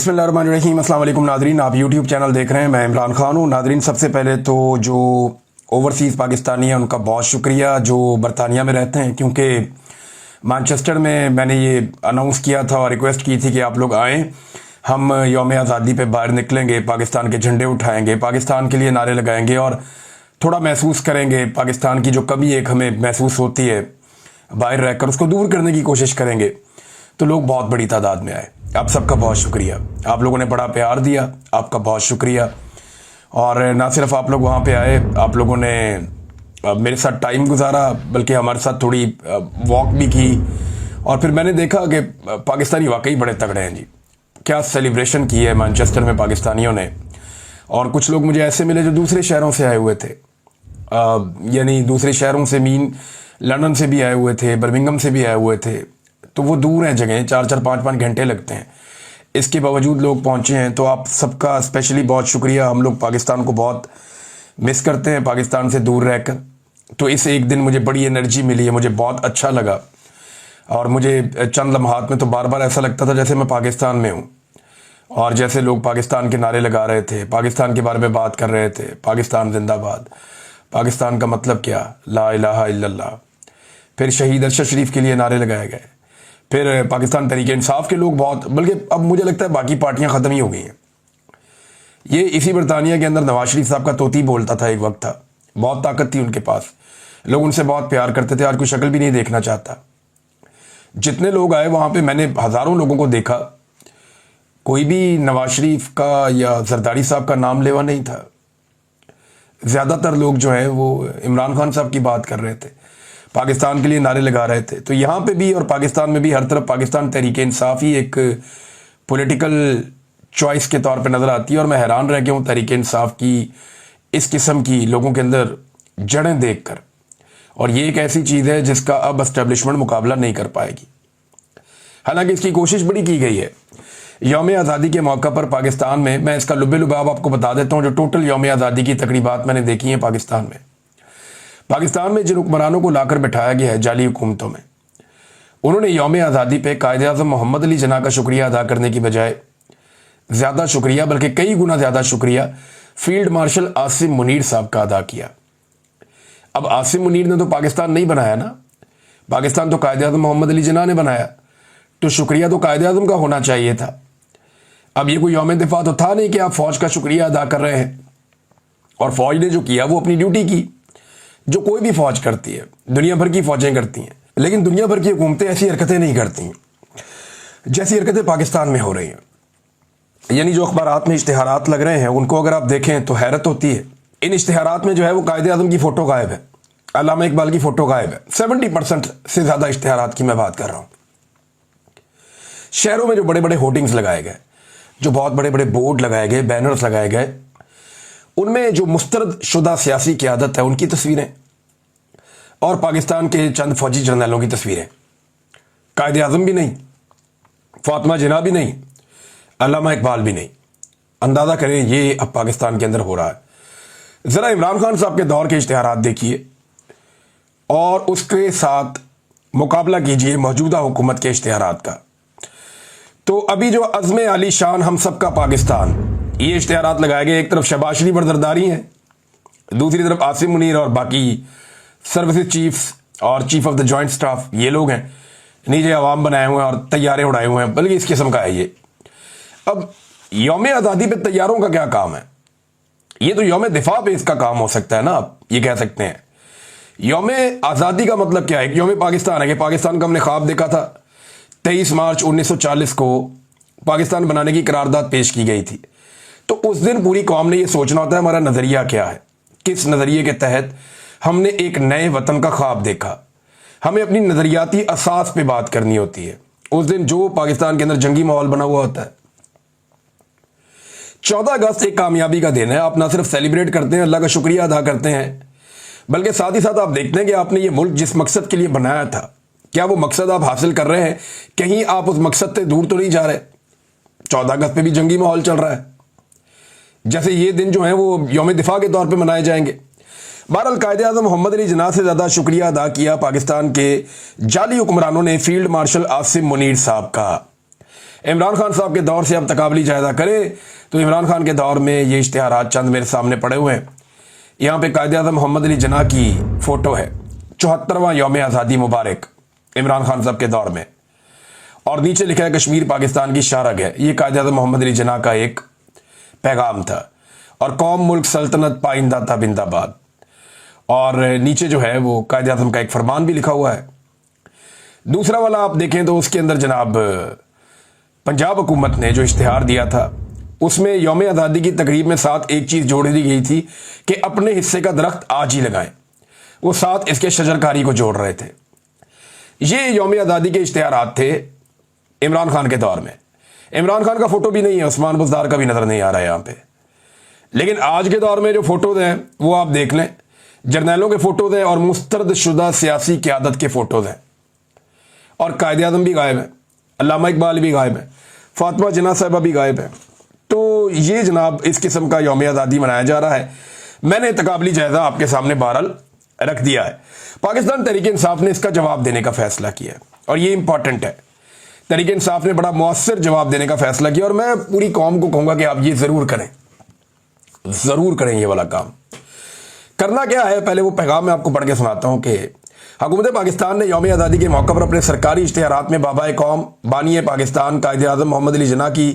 बिस्मिल्लाहिर्रहमानिर्रहीम। अस्सलाम वालेकुम नादरीन, आप यूट्यूब चैनल देख रहे हैं। मैं इमरान खान हूँ। नादरीन, सबसे पहले तो जो ओवरसीज़ पाकिस्तानी हैं उनका बहुत शुक्रिया जो बरतानिया में रहते हैं, क्योंकि मैनचेस्टर में मैंने ये अनाउंस किया था और रिक्वेस्ट की थी कि आप लोग आएँ, हम यौम आज़ादी पे बाहर निकलेंगे, पाकिस्तान के झंडे उठाएंगे, पाकिस्तान के लिए नारे लगाएंगे और थोड़ा महसूस करेंगे पाकिस्तान की जो कमी एक हमें महसूस होती है बाहर रहकर, उसको दूर करने की कोशिश करेंगे। तो लोग बहुत बड़ी तादाद में आए। आप सबका बहुत शुक्रिया, आप लोगों ने बड़ा प्यार दिया, आपका बहुत शुक्रिया। और ना सिर्फ आप लोग वहाँ पे आए, आप लोगों ने मेरे साथ टाइम गुजारा, बल्कि हमारे साथ थोड़ी वॉक भी की। और फिर मैंने देखा कि पाकिस्तानी वाकई बड़े तगड़े हैं जी। क्या सेलिब्रेशन की है मैनचेस्टर में पाकिस्तानियों ने। और कुछ लोग मुझे ऐसे मिले जो दूसरे शहरों से आए हुए थे, यानी दूसरे शहरों से मीन लंदन से भी आए हुए थे, बर्मिंघम से भी आए हुए थे। तो वो दूर हैं जगह, 4-4 5-5 घंटे लगते हैं। इसके बावजूद लोग पहुंचे हैं, तो आप सबका स्पेशली बहुत शुक्रिया। हम लोग पाकिस्तान को बहुत मिस करते हैं, पाकिस्तान से दूर रहकर। तो इस एक दिन मुझे बड़ी एनर्जी मिली है, मुझे बहुत अच्छा लगा। और मुझे चंद लम्हात में तो बार बार ऐसा लगता था जैसे मैं पाकिस्तान में हूँ, और जैसे लोग पाकिस्तान के नारे लगा रहे थे, पाकिस्तान के बारे में बात कर रहे थे, पाकिस्तान जिंदाबाद, पाकिस्तान का मतलब क्या, ला इलाहा इल्लल्लाह। फिर शहीद अरशद शरीफ के लिए नारे लगाए गए। फिर पाकिस्तान तरीके इंसाफ के लोग बहुत, बल्कि अब मुझे लगता है बाकी पार्टियां ख़त्म ही हो गई हैं। ये इसी बरतानिया के अंदर नवाज शरीफ साहब का तोती बोलता था, एक वक्त था, बहुत ताकत थी उनके पास, लोग उनसे बहुत प्यार करते थे। आज कोई शक्ल भी नहीं देखना चाहता। जितने लोग आए वहाँ पे, मैंने हज़ारों लोगों को देखा, कोई भी नवाज शरीफ का या जरदारी साहब का नाम लेवा नहीं था। ज़्यादातर लोग जो है वो इमरान खान साहब की बात कर रहे थे, पाकिस्तान के लिए नारे लगा रहे थे। तो यहाँ पे भी और पाकिस्तान में भी हर तरफ पाकिस्तान तहरीके इंसाफ ही एक पॉलिटिकल चॉइस के तौर पे नज़र आती है। और मैं हैरान रह गया हूँ तहरीके इंसाफ की इस किस्म की लोगों के अंदर जड़ें देख कर। और ये एक ऐसी चीज़ है जिसका अब एस्टेब्लिशमेंट मुकाबला नहीं कर पाएगी। हालांकि इसकी कोशिश बड़ी की गई है। यौम आज़ादी के मौका पर पाकिस्तान में, मैं इसका लुबे लुबाब आपको बता देता हूँ, जो टोटल यौम आज़ादी की तकरीबात मैंने देखी हैं पाकिस्तान में जिन हुक्मरानों को लाकर बिठाया गया है जाली हुकूमतों में, उन्होंने यौम आज़ादी पे कायदे आज़म मोहम्मद अली जिन्ना का शुक्रिया अदा करने की बजाय ज़्यादा शुक्रिया, बल्कि कई गुना ज़्यादा शुक्रिया फील्ड मार्शल आसिम मुनीर साहब का अदा किया। अब आसिम मुनीर ने तो पाकिस्तान नहीं बनाया ना, पाकिस्तान तो कायदे आज़म मोहम्मद अली जिन्ना ने बनाया, तो शुक्रिया तो कायदे आज़म का होना चाहिए था। अब ये कोई यौम दिफा तो था नहीं कि आप फ़ौज का शुक्रिया अदा कर रहे हैं। और फ़ौज ने जो किया वो अपनी ड्यूटी की, जो कोई भी फौज करती है, दुनिया भर की फौजें करती हैं। लेकिन दुनिया भर की हुकूमतें ऐसी हरकतें नहीं करती जैसी हरकतें पाकिस्तान में हो रही हैं। यानी जो अखबारात में इश्तिहारात लग रहे हैं उनको अगर आप देखें तो हैरत होती है। इन इश्तिहारात में जो है वो कायदे आज़म की फ़ोटो गायब है, अल्लामा इकबाल की फ़ोटो गायब है। 70% से ज़्यादा इश्तिहारात की मैं बात कर रहा हूँ। शहरों में जो बड़े बड़े होर्डिंग्स लगाए गए, जो बहुत बड़े बड़े बोर्ड लगाए गए, बैनर्स लगाए गए, उनमें जो मुस्तरद शुदा सियासी क़यादत है उनकी तस्वीरें और पाकिस्तान के चंद फौजी जर्नलों की तस्वीरें। कायदे आज़म भी नहीं, फातिमा जिन्ना भी नहीं, अल्लामा इकबाल भी नहीं। अंदाज़ा करें ये अब पाकिस्तान के अंदर हो रहा है। ज़रा इमरान खान साहब के दौर के इश्तिहारात देखिए और उसके साथ मुकाबला कीजिए मौजूदा हुकूमत के इश्तिहारात का। तो अभी जो अज़्म आली शान हम सबका पाकिस्तान, ये इश्तिहारात लगाए गए, एक तरफ शहबाज शरीफ और जरदारी हैं, दूसरी तरफ आसिम मुनीर और बाकी सर्विसेज चीफ्स और chief of the joint staff, ये लोग हैं। नीचे अवाम बनाए हुए हैं और तैयारे उड़ाए हुए हैं, बल्कि इस किस्म का है ये। अब यौम आज़ादी पे तैयारों का क्या काम है? ये तो यौम दिफा पे इसका काम हो सकता है ना, आप ये कह सकते हैं। यौम आज़ादी का मतलब क्या है? यौम पाकिस्तान है कि पाकिस्तान का हमने ख्वाब देखा था। 23 मार्च 1940 को पाकिस्तान बनाने की करारदाद पेश की गई थी। तो उस दिन पूरी कौम ने यह सोचना होता है हमारा नज़रिया क्या है, किस नज़रिए के तहत हमने एक नए वतन का ख्वाब देखा। हमें अपनी नज़रियाती असास पे बात करनी होती है। उस दिन जो पाकिस्तान के अंदर जंगी माहौल बना हुआ होता है। 14 अगस्त एक कामयाबी का दिन है। आप ना सिर्फ सेलिब्रेट करते हैं, अल्लाह का शुक्रिया अदा करते हैं, बल्कि साथ ही साथ आप देखते हैं कि आपने ये मुल्क जिस मकसद के लिए बनाया था, क्या वो मकसद आप हासिल कर रहे हैं? कहीं आप उस मकसद से दूर तो नहीं जा रहे? 14 अगस्त पे भी जंगी माहौल चल रहा है, जैसे ये दिन जो है वो यौम दिफा के तौर पे मनाए जाएंगे। बहरहाल कायदे आज़म मोहम्मद अली जिन्ना से ज़्यादा शुक्रिया अदा किया पाकिस्तान के जाली हुक्मरानों ने फील्ड मार्शल आसिम मुनीर साहब का। इमरान खान साहब के दौर से अब तकाबली जायजा करें तो इमरान खान के दौर में ये इश्तिहारात चंद मेरे सामने पड़े हुए हैं। यहाँ पे कायद-ए-आज़म मोहम्मद अली जिन्ना की फ़ोटो है, 74वां यौम आज़ादी मुबारक इमरान खान साहब के दौर में, और नीचे लिखा है कश्मीर पाकिस्तान की शारग है। ये कायद-ए-आज़म मोहम्मद अली जिन्ना का एक पैगाम था, और कौम मुल्क सल्तनत पाइंदा था बिंदाबाद। और नीचे जो है वो कायद-ए-आज़म का एक फरमान भी लिखा हुआ है। दूसरा वाला आप देखें तो उसके अंदर जनाब पंजाब हुकूमत ने जो इश्तिहार दिया था उसमें यौम आज़ादी की तकरीब में साथ एक चीज़ जोड़ दी गई थी कि अपने हिस्से का दरख्त आज ही लगाएं। वो साथ इसके शजरकारी को जोड़ रहे थे। ये यौम आज़ादी के इश्तिहारात थे इमरान खान के दौर में। इमरान खान का फोटो भी नहीं है, उस्मान बुज़दार का भी नज़र नहीं आ रहा है यहाँ पे। लेकिन आज के दौर में जो फोटोज हैं वो आप देख लें, जर्नैलों के फोटोज हैं और मुस्तरद शुदा सियासी क़यादत के फोटोज हैं। और कायद-ए-आज़म भी गायब है, अल्लामा इकबाल भी गायब है, फातिमा जिन्ना साहिबा भी गायब है। तो ये जनाब इस किस्म का यौम आज़ादी मनाया जा रहा है। मैंने तकाबली जायज़ा आपके सामने बहरहाल रख दिया है। पाकिस्तान तहरीक इंसाफ ने इसका जवाब देने का फैसला किया है, और ये इंपॉर्टेंट है। तहरीक इंसाफ ने बड़ा मौसर जवाब देने का फैसला किया, और मैं पूरी कौम को कहूँगा कि आप ये ज़रूर करें, ज़रूर करें ये वाला काम। करना क्या है, पहले वो पैगाम मैं आपको पढ़ के सुनाता हूँ कि हुकूमत पाकिस्तान ने यौम आज़ादी के मौके पर अपने सरकारी इश्तिहारात में बाबा कौम बानी पाकिस्तान कायद-ए-आज़म मोहम्मद अली जिन्ना की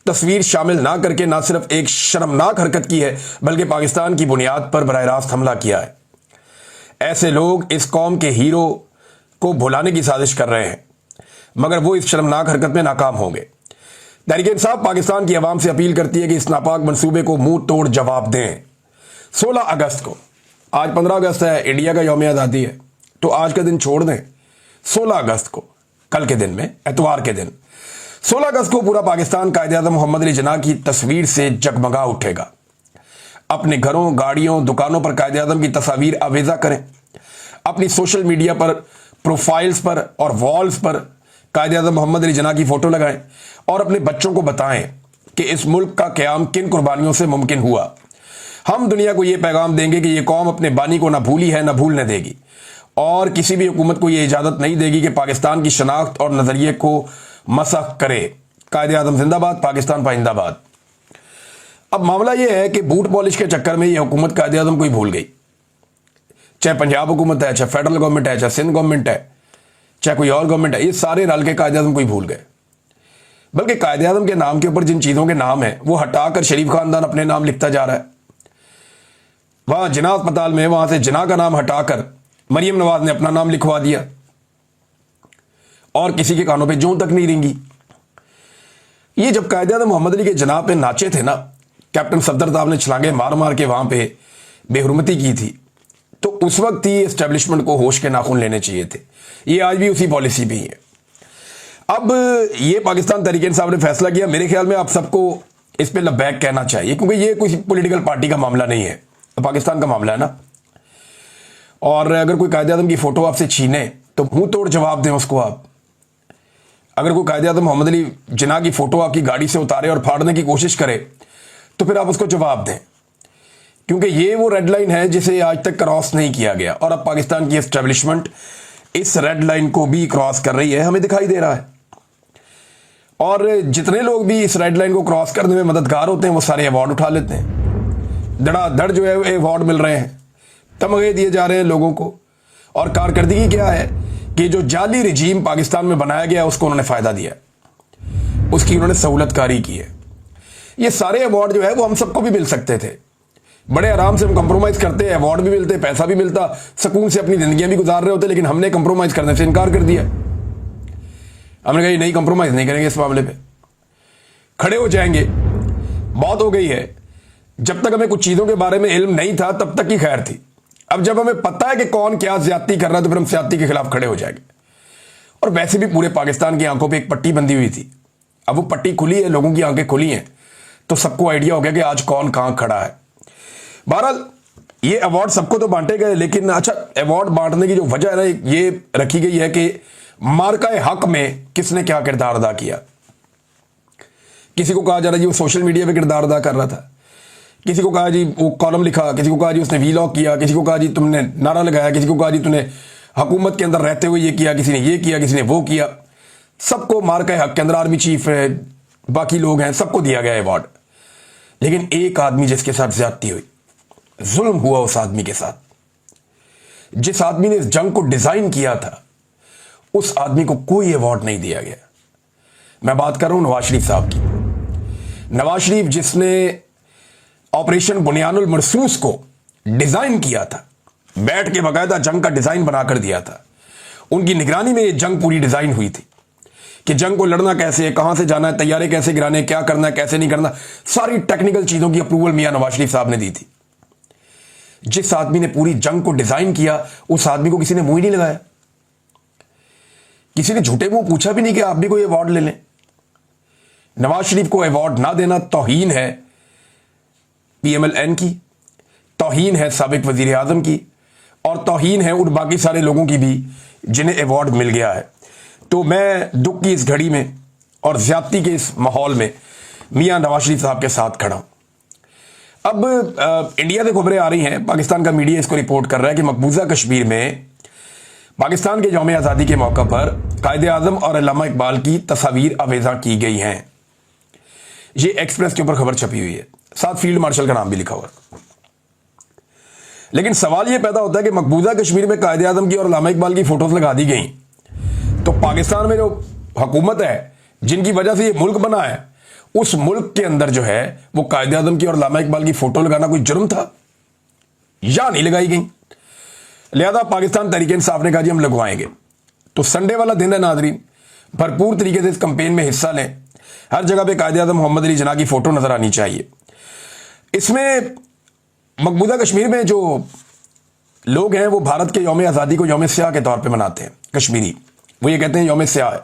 तस्वीर शामिल ना करके न सिर्फ एक शर्मनाक हरकत की है बल्कि पाकिस्तान की बुनियाद पर बराह रास्त हमला किया है। ऐसे लोग इस कौम के हीरो को भुलाने की साजिश कर रहे हैं, मगर वो इस शर्मनाक हरकत में नाकाम होंगे। तहरीक इंसाफ पाकिस्तान की आवाम से अपील करती है कि इस नापाक मनसूबे को मुंह तोड़ जवाब दें। 16 अगस्त को, आज 15 अगस्त है, इंडिया का यौम आज़ादी है, तो आज का दिन छोड़ दें। 16 अगस्त को, कल के दिन में, एतवार के दिन 16 अगस्त को पूरा पाकिस्तान कायद-ए-आज़म मोहम्मद अली जिन्ना की तस्वीर से जगमगा उठेगा। अपने घरों, गाड़ियों, दुकानों पर कायद-ए-आज़म की तस्वीर आवेजा करें। अपनी सोशल मीडिया पर, प्रोफाइल्स पर और वॉल्स पर कायद-ए-आज़म मोहम्मद अली जिन्ना की फोटो लगाएं, और अपने बच्चों को बताएं कि इस मुल्क का क़याम किन कुर्बानियों से मुमकिन हुआ। हम दुनिया को यह पैगाम देंगे कि यह कौम अपने बानी को ना भूली है, ना भूलने देगी, और किसी भी हुकूमत को यह इजाज़त नहीं देगी कि पाकिस्तान की शनाख्त और नज़रिए को मसख करे। कायद-ए-आज़म जिंदाबाद, पाकिस्तान पाइंदाबाद। अब मामला यह है कि बूट पॉलिश के चक्कर में यह हुकूमत कायद-ए-आज़म को ही भूल गई। चाहे पंजाब हुकूमत है, चाहे फेडरल गवर्नमेंट है, चाहे सिंध गवर्नमेंट है, चाहे कोई और गवर्नमेंट है, ये सारे रल के कायद-ए-आज़म को ही भूल गए। बल्कि कायद-ए-आज़म के नाम के ऊपर जिन चीज़ों के नाम है वो हटाकर शरीफ खानदान अपने नाम लिखता जा रहा है। वहां जिन्ना अस्पताल में वहां से जिन्ना का नाम हटाकर मरियम नवाज ने अपना नाम लिखवा दिया, और किसी के कानों पे जूं तक नहीं रेंगी। ये जब कायद-ए-आज़म मोहम्मद अली के जनाब पे नाचे थे ना, कैप्टन सफदर साहब ने छलांगे मार मार के वहां पे बेहुरमती की थी, तो उस वक्त ही एस्टेब्लिशमेंट को होश के नाखून लेने चाहिए थे। ये आज भी उसी पॉलिसी भी है। अब ये पाकिस्तान तहरीक इंसाफ ने फैसला किया, मेरे ख्याल में आप सबको इस पे लब्बैक कहना चाहिए, क्योंकि ये कोई पॉलिटिकल पार्टी का मामला नहीं है, पाकिस्तान का मामला है ना। और अगर कोई कायद-ए-आज़म की फोटो आपसे छीने तो मुंह तोड़ जवाब दें उसको आप। अगर कोई कायद-ए-आज़म मोहम्मद अली जिन्ना की फोटो आपकी गाड़ी से उतारे और फाड़ने की कोशिश करे तो फिर आप उसको जवाब दें, क्योंकि ये वो रेड लाइन है जिसे आज तक क्रॉस नहीं किया गया, और अब पाकिस्तान की एस्टेब्लिशमेंट इस रेड लाइन को भी क्रॉस कर रही है, हमें दिखाई दे रहा है। और जितने लोग भी इस रेड लाइन को क्रॉस करने में मददगार होते हैं वो सारे अवार्ड उठा लेते हैं। धड़ाधड़ जो है अवार्ड मिल रहे हैं, तमगे दिए जा रहे हैं लोगों को। और कारकर्दगी क्या है कि जो जाली रिजीम पाकिस्तान में बनाया गया उसको उन्होंने फायदा दिया, उसकी उन्होंने सहूलतकारी की है। ये सारे अवार्ड जो है वो हम सबको भी मिल सकते थे, बड़े आराम से हम कंप्रोमाइज करते, अवार्ड भी मिलते, पैसा भी मिलता, सुकून से अपनी जिंदगियां भी गुजार रहे होते, लेकिन हमने कंप्रोमाइज करने से इनकार कर दिया। हमने कहा नहीं, कंप्रोमाइज नहीं करेंगे, इस मामले पे खड़े हो जाएंगे, बहुत हो गई है। जब तक हमें कुछ चीजों के बारे में इल्म नहीं था तब तक ही खैर थी। अब जब हमें पता है कि कौन क्या ज्यादती कर रहा है तो फिर हम ज्यादती के खिलाफ खड़े हो जाएंगे। और वैसे भी पूरे पाकिस्तान की आंखों पे एक पट्टी बंधी हुई थी, अब वो पट्टी खुली है, लोगों की आंखें खुली हैं, तो सबको आइडिया हो गया कि आज कौन कहां खड़ा है। बहरहाल ये अवार्ड सबको तो बांटे गए, लेकिन अच्छा, अवार्ड बांटने की जो वजह है ये रखी गई है कि मार्का हक में किसने क्या किरदार अदा किया। किसी को कहा जा रहा है जी वो सोशल मीडिया पे किरदार अदा कर रहा था, किसी को कहा जी वो कॉलम लिखा, किसी को कहा जी उसने वीलॉग किया, किसी को कहा जी तुमने नारा लगाया, किसी को कहा जी तूने हुकूमत के अंदर रहते हुए ये किया, किसी ने ये किया, किसी ने वो किया। सबको मार के हक के अंदर आर्मी चीफ है, बाकी लोग हैं, सबको दिया गया अवार्ड। लेकिन एक आदमी जिसके साथ ज्यादती हुई, जुल्म हुआ उस आदमी के साथ, जिस आदमी ने इस जंग को डिजाइन किया था, उस आदमी को कोई अवार्ड नहीं दिया गया। मैं बात कर रहा हूं नवाज शरीफ साहब की। नवाज शरीफ जिसने ऑपरेशन बुनियानुल मरसूस को डिजाइन किया था, बैठ के बकायदा जंग का डिजाइन बनाकर दिया था, उनकी निगरानी में यह जंग पूरी डिजाइन हुई थी कि जंग को लड़ना कैसे है, कहां से जाना है, तैयारे कैसे गिराने, क्या करना है, कैसे नहीं करना, सारी टेक्निकल चीजों की अप्रूवल मियां नवाज शरीफ साहब ने दी थी। जिस आदमी ने पूरी जंग को डिजाइन किया, उस आदमी को किसी ने मुंह ही नहीं लगाया, किसी ने झूठे मुंह पूछा भी नहीं कि आप भी कोई अवार्ड ले लें। नवाज शरीफ को अवार्ड ना देना तौहीन है PMLN की, तौहीन है साबिक वजीर आजम की, और तौहीन है उन बाकी सारे लोगों की भी जिन्हें अवार्ड मिल गया है। तो मैं दुख की इस घड़ी में और ज्यादती के इस माहौल में मियां नवाज शरीफ साहब के साथ खड़ा हूं। अब इंडिया से खबरें आ रही हैं, पाकिस्तान का मीडिया इसको रिपोर्ट कर रहा है कि मकबूजा कश्मीर में पाकिस्तान के यौम आज़ादी के मौके पर कायदे आजम और अल्लामा इकबाल की तस्वीर आवेजा की गई हैं। ये एक्सप्रेस के ऊपर खबर छपी हुई है, साथ फील्ड मार्शल का नाम भी लिखा हुआ है। लेकिन सवाल यह पैदा होता है कि मकबूजा कश्मीर में कायदे आजम की और अल्लामा इकबाल की फोटोज लगा दी गई, तो पाकिस्तान में जो हुकूमत है जिनकी वजह से ये मुल्क बना है, उस मुल्क के अंदर जो है वो कायदे आजम की और अल्लामा इकबाल की फोटो लगाना कोई जुर्म था या नहीं लगाई गई? लिहाजा पाकिस्तान तहरीक इंसाफ ने कहा जी हम लगवाएंगे। तो संडे वाला दिन है नाजरीन, भरपूर तरीके से इस कैंपेन में हिस्सा लें। हर जगह पे कायदे आजम मोहम्मद अली जिन्ना की फोटो नजर आनी चाहिए। इसमें मकबूजा कश्मीर में जो लोग हैं वो भारत के यौम आज़ादी को यौम स्याह के तौर पे मनाते हैं। कश्मीरी वो ये कहते हैं यौम स्याह है,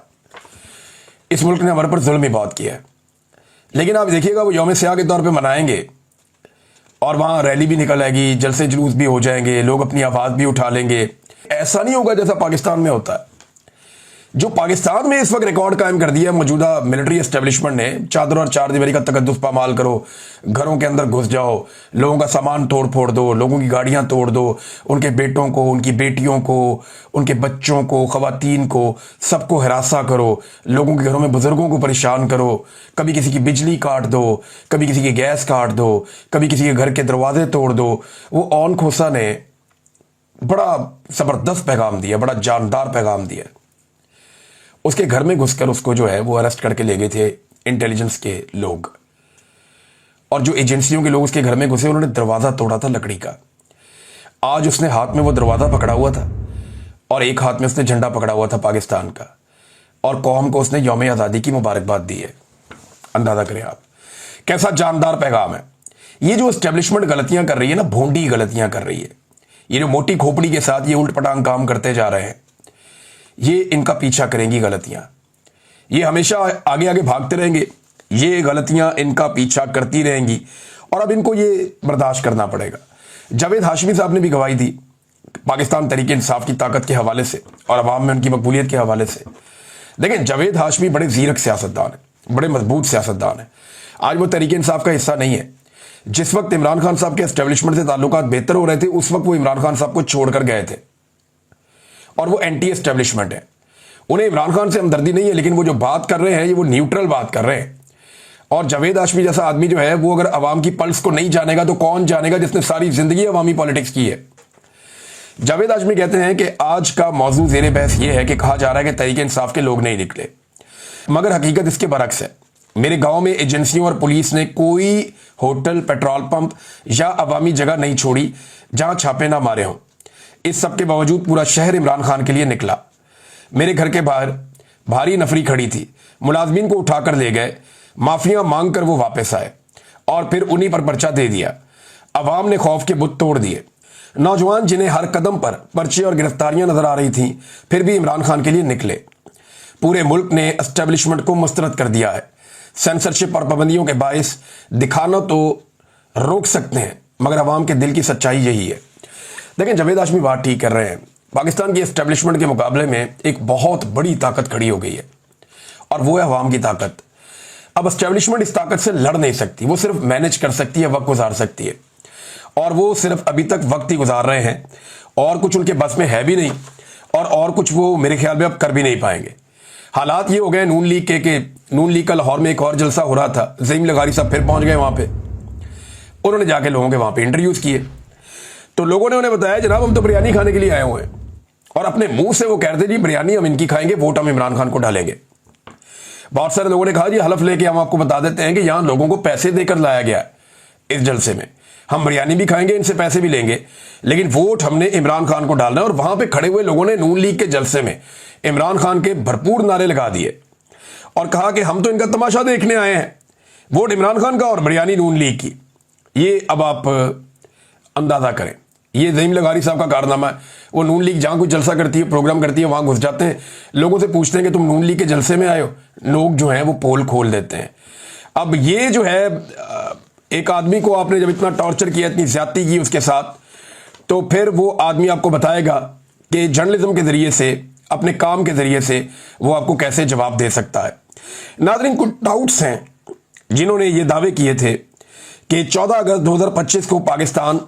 इस मुल्क ने हमारे पर जुल्म ही बहुत किया है। लेकिन आप देखिएगा वो यौम स्याह के तौर पे मनाएंगे और वहां रैली भी निकल आएगी, जलसे जुलूस भी हो जाएंगे, लोग अपनी आवाज भी उठा लेंगे। ऐसा नहीं होगा जैसा पाकिस्तान में होता है। जो पाकिस्तान में इस वक्त रिकॉर्ड कायम कर दिया मौजूदा मिलिट्री एस्टेब्लिशमेंट ने, चादर और चार दीवारी का तकद्दुस पामाल करो, घरों के अंदर घुस जाओ, लोगों का सामान तोड़ फोड़ दो, लोगों की गाड़ियां तोड़ दो, उनके बेटों को, उनकी बेटियों को, उनके बच्चों को, खवातीन को, सबको हिरासा करो, लोगों के घरों में बुजुर्गों को परेशान करो, कभी किसी की बिजली काट दो, कभी किसी की गैस काट दो, कभी किसी के घर के दरवाजे तोड़ दो। वो ऑन खोसा ने बड़ा जबरदस्त पैगाम दिया, बड़ा जानदार पैगाम दिया। उसके घर में घुसकर उसको जो है वो अरेस्ट करके ले गए थे इंटेलिजेंस के लोग, और जो एजेंसियों के लोग उसके घर में घुसे उन्होंने दरवाजा तोड़ा था लकड़ी का। आज उसने हाथ में वो दरवाजा पकड़ा हुआ था और एक हाथ में उसने झंडा पकड़ा हुआ था पाकिस्तान का, और कौम को उसने यौम आज़ादी की मुबारकबाद दी है। अंदाजा करें आप कैसा जानदार पैगाम है। ये जो एस्टेब्लिशमेंट गलतियां कर रही है ना, भोंडी गलतियां कर रही है, ये जो मोटी खोपड़ी के साथ ये उल्ट पटांग काम करते जा रहे हैं, ये इनका पीछा करेंगी गलतियां। ये हमेशा आगे आगे भागते रहेंगे, ये गलतियां इनका पीछा करती रहेंगी और अब इनको ये बर्दाश्त करना पड़ेगा। जावेद हाशमी साहब ने भी गवाही दी पाकिस्तान तहरीक इंसाफ की ताकत के हवाले से और अवाम में उनकी मकबूलियत के हवाले से। देखें, जावेद हाशमी बड़े जीरक सियासतदान है, बड़े मजबूत सियासतदान है। आज वो तहरीक इंसाफ का हिस्सा नहीं है। जिस वक्त इमरान खान साहब के एस्टेब्लिशमेंट से ताल्लुकात बेहतर हो रहे थे, उस वक्त वो इमरान खान साहब को छोड़कर गए थे और वो एंटी एस्टेब्लिशमेंट है। उन्हें इमरान खान से हमदर्दी नहीं है, लेकिन वो जो बात कर रहे हैं ये वो न्यूट्रल बात कर रहे हैं। और जावेद हाशमी जैसा आदमी जो है वो अगर अवाम की पल्स को नहीं जानेगा तो कौन जानेगा, जिसने सारी जिंदगी अवामी पॉलिटिक्स की है। जावेद हाशमी कहते हैं कि आज का मौजू ज़ेरे बहस ये है कि कहा जा रहा है कि तहरीक इंसाफ के लोग नहीं निकले, मगर हकीकत इसके बरक्स है। मेरे गांव में एजेंसियों और पुलिस ने कोई होटल, पेट्रोल पंप या अवामी जगह नहीं छोड़ी जहां छापे ना मारे हों। इस सब के बावजूद पूरा शहर इमरान खान के लिए निकला। मेरे घर के बाहर भारी नफरी खड़ी थी, मुलाजमीन को उठाकर ले गए, माफिया मांग कर वो वापस आए और फिर उन्हीं पर पर्चा दे दिया। अवाम ने खौफ के बुत तोड़ दिए। नौजवान जिन्हें हर कदम पर पर्चे और गिरफ्तारियां नजर आ रही थी, फिर भी इमरान खान के लिए निकले। पूरे मुल्क ने एस्टेब्लिशमेंट को मुस्तरद कर दिया है। सेंसरशिप और पाबंदियों के बायस दिखाना तो रोक सकते हैं, मगर अवाम के दिल की सच्चाई यही है। देखें, जावेद हाशमी बात ठीक कर रहे हैं। पाकिस्तान की एस्टेब्लिशमेंट के मुकाबले में एक बहुत बड़ी ताकत खड़ी हो गई है और वो है अवाम की ताकत। अब एस्टेब्लिशमेंट इस ताकत से लड़ नहीं सकती, वो सिर्फ मैनेज कर सकती है, वक्त गुजार सकती है, और वो सिर्फ अभी तक वक्त ही गुजार रहे हैं और कुछ उनके बस में है भी नहीं, और कुछ वो मेरे ख्याल में अब कर भी नहीं पाएंगे। हालात ये हो गए नून लीग के नून लीग का लाहौर में एक और जलसा हो रहा था, ज़हीम लगारी साहब फिर पहुंच गए वहां पे। उन्होंने जाके लोगों के वहां पे इंटरव्यूज किए, तो लोगों ने उन्हें बताया जनाब हम तो बिरयानी खाने के लिए आए हुए हैं, और अपने मुंह से वो कहते जी बिरयानी हम इनकी खाएंगे, वोट हम इमरान खान को डालेंगे। बहुत सारे लोगों ने कहा जी हलफ लेके हम आपको बता देते हैं कि यहां लोगों को पैसे देकर लाया गया इस जलसे में, हम बिरयानी भी खाएंगे, इनसे पैसे भी लेंगे, लेकिन वोट हमने इमरान खान को डालना है। और वहां पे खड़े हुए लोगों ने नून लीग के जलसे में इमरान खान के भरपूर नारे लगा दिए और कहा कि हम तो इनका तमाशा देखने आए हैं, वोट इमरान खान का और बिरयानी नून लीग की। ये अब आप अंदाजा करें, ये ज़हीम लगारी साहब का कारनामा है। वो नून लीग जहां कोई जलसा करती है, प्रोग्राम करती है, वहां घुस जाते हैं, लोगों से पूछते हैं कि तुम नून लीग के जलसे में आए हो, लोग जो हैं वो पोल खोल देते हैं। अब ये जो है एक आदमी को आपने जब इतना टॉर्चर किया, इतनी ज्यादती की उसके साथ, तो फिर वो आदमी आपको बताएगा कि जर्नलिज्म के जरिए से, अपने काम के जरिए से वो आपको कैसे जवाब दे सकता है। नाज़रीन, कुछ डाउट्स हैं जिन्होंने ये दावे किए थे कि 14 अगस्त 2025 को पाकिस्तान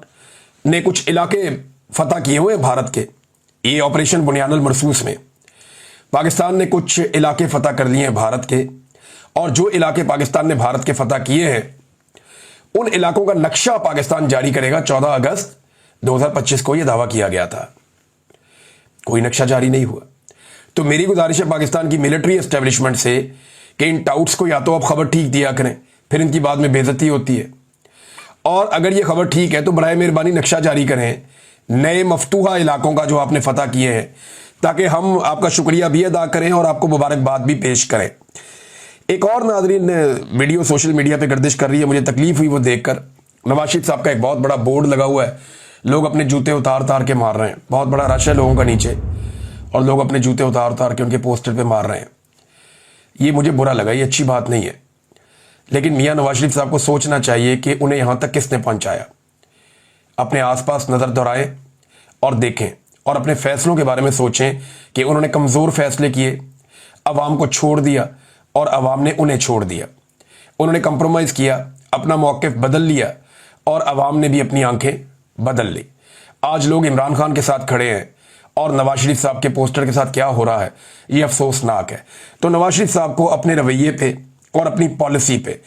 ने कुछ इलाके फतह किए हुए भारत के, ये ऑपरेशन बुनियानुल मरसूस में पाकिस्तान ने कुछ इलाके फतह कर लिए हैं भारत के, और जो इलाके पाकिस्तान ने भारत के फतह किए हैं उन इलाकों का नक्शा पाकिस्तान जारी करेगा। 14 अगस्त 2025 को यह दावा किया गया था, कोई नक्शा जारी नहीं हुआ। तो मेरी गुजारिश है पाकिस्तान की मिलिट्री एस्टेब्लिशमेंट से कि इन टाउट्स को या तो आप खबर ठीक दिया करें, फिर इनकी बाद में बेइज्जती होती है, और अगर ये खबर ठीक है तो बराए मेहरबानी नक्शा जारी करें नए मफतूहा इलाकों का जो आपने फतह किए हैं, ताकि हम आपका शुक्रिया भी अदा करें और आपको मुबारकबाद भी पेश करें। एक और नाज़रीन वीडियो सोशल मीडिया पे गर्दिश कर रही है, मुझे तकलीफ हुई वो देखकर। नवाज शरीफ साहब का एक बहुत बड़ा बोर्ड लगा हुआ है, लोग अपने जूते उतार उतार के मार रहे हैं, बहुत बड़ा रश है लोगों का नीचे, और लोग अपने जूते उतार उतार के उनके पोस्टर पे मार रहे हैं। ये मुझे बुरा लगा, ये अच्छी बात नहीं है। लेकिन मियां नवाज शरीफ साहब को सोचना चाहिए कि उन्हें यहां तक किसने पहुंचाया। अपने आसपास नजर दौड़ाएं और देखें, और अपने फैसलों के बारे में सोचें कि उन्होंने कमजोर फैसले किए, अवाम को छोड़ दिया और अवाम ने उन्हें छोड़ दिया। उन्होंने कंप्रोमाइज किया, अपना मौक़िफ़ बदल लिया, और अवाम ने भी अपनी आंखें बदल ली। आज लोग इमरान खान के साथ खड़े हैं और नवाज शरीफ साहब के पोस्टर के साथ क्या हो रहा है ये अफसोसनाक है। तो नवाज शरीफ साहब को अपने रवैये पे और अपनी पॉलिसी पे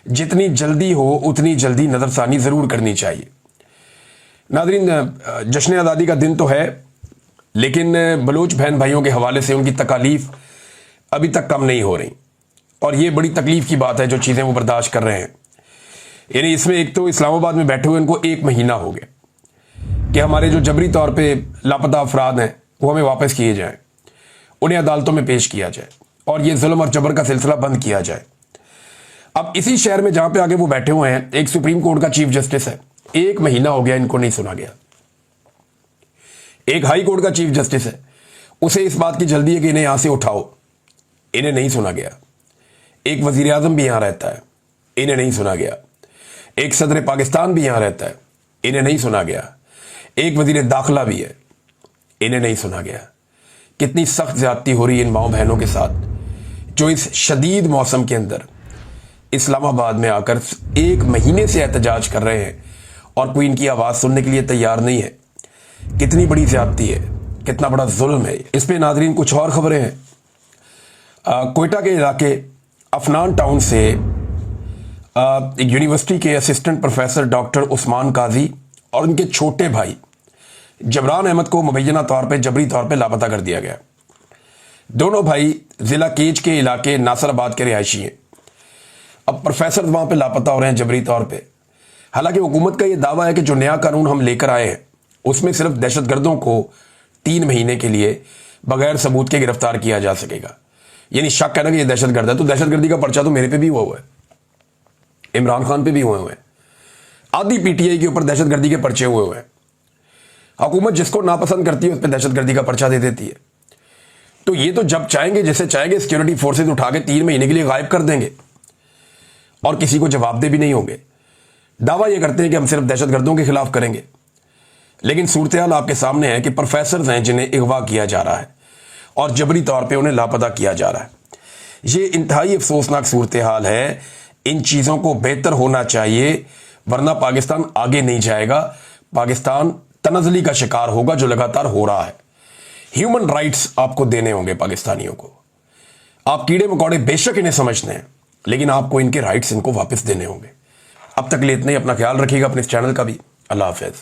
जितनी जल्दी हो उतनी जल्दी नज़रसानी ज़रूर करनी चाहिए। नाज़रीन, जश्न आज़ादी का दिन तो है, लेकिन बलूच बहन भाइयों के हवाले से उनकी तकालीफ अभी तक कम नहीं हो रही, और ये बड़ी तकलीफ की बात है जो चीज़ें वो बर्दाश्त कर रहे हैं। यानी इसमें एक तो इस्लामाबाद में बैठे हुए उनको 1 महीना हो गया कि हमारे जो जबरी तौर पे लापता अफराद हैं वो हमें वापस किए जाएं, उन्हें अदालतों में पेश किया जाए, और ये जुल्म और जबर का सिलसिला बंद किया जाए। अब इसी शहर में जहां पे आगे वो बैठे हुए हैं, एक सुप्रीम कोर्ट का चीफ जस्टिस है, 1 महीना हो गया इनको नहीं सुना गया। एक हाई कोर्ट का चीफ जस्टिस है, उसे इस बात की जल्दी है कि इन्हें यहां से उठाओ, इन्हें नहीं सुना गया। एक वजीर आजम भी यहां रहता है, इन्हें नहीं सुना गया। एक सदर पाकिस्तान भी यहां रहता है, इन्हें नहीं सुना गया। एक वजीर दाखिला भी है, इन्हें नहीं सुना गया। कितनी सख्त ज्यादती हो रही है इन माओ बहनों के साथ जो इस शदीद मौसम के अंदर इस्लामाबाद में आकर 1 महीने से एहतजाज कर रहे हैं और कोई इनकी आवाज़ सुनने के लिए तैयार नहीं है। कितनी बड़ी ज्यादती है, कितना बड़ा जुल्म है। इस पे नाजरीन कुछ और खबरें हैं। कोयटा के इलाके अफनान टाउन से एक यूनिवर्सिटी के असिस्टेंट प्रोफेसर डॉक्टर उस्मान काजी और उनके छोटे भाई जबरान अहमद को मुबैना तौर पे जबरी तौर पे लापता कर दिया गया। दोनों भाई जिला केज के इलाके नासराबाद के रिहायशी हैं। अब प्रोफेसर वहां पे लापता हो रहे हैं जबरी तौर पे। हालांकि हुकूमत का यह दावा है कि जो नया कानून हम लेकर आए हैं उसमें सिर्फ दहशतगर्दों को 3 महीने के लिए बगैर सबूत के गिरफ्तार किया जा सकेगा। यानी शक है ना कि ये दहशतगर्द है, तो दहशतगर्दी का पर्चा तो मेरे पे भी हुआ हुआ है, इमरान खान पे भी हुए हुए हैं, आधी पीटीआई के ऊपर दहशतगर्दी के पर्चे हुए हुए हैं। हुकूमत जिसको नापसंद करती है उस पर दहशतगर्दी का पर्चा दे देती है। तो ये तो जब चाहेंगे, जैसे चाहेंगे, सिक्योरिटी फोर्सेज उठा के 3 महीने के लिए गायब कर देंगे और किसी को जवाबदेह भी नहीं होंगे। दावा ये करते हैं कि हम सिर्फ दहशतगर्दों के खिलाफ करेंगे, लेकिन सूरत-ए-हाल आपके सामने है कि प्रोफेसर हैं जिन्हें अगवा किया जा रहा है और जबरी तौर पे उन्हें लापता किया जा रहा है। ये इंतहाई अफसोसनाक सूरत-ए-हाल है। इन चीज़ों को बेहतर होना चाहिए, वरना पाकिस्तान आगे नहीं जाएगा। पाकिस्तान तनज़ली का शिकार होगा जो लगातार हो रहा है। ह्यूमन राइट्स आपको देने होंगे पाकिस्तानियों को। आप कीड़े मकोड़े बेशक इन्हें समझते हैं, लेकिन आपको इनके राइट्स इनको वापस देने होंगे। अब तक के लिए इतना ही। अपना ख्याल रखिएगा, अपने इस चैनल का भी। अल्लाह हाफिज।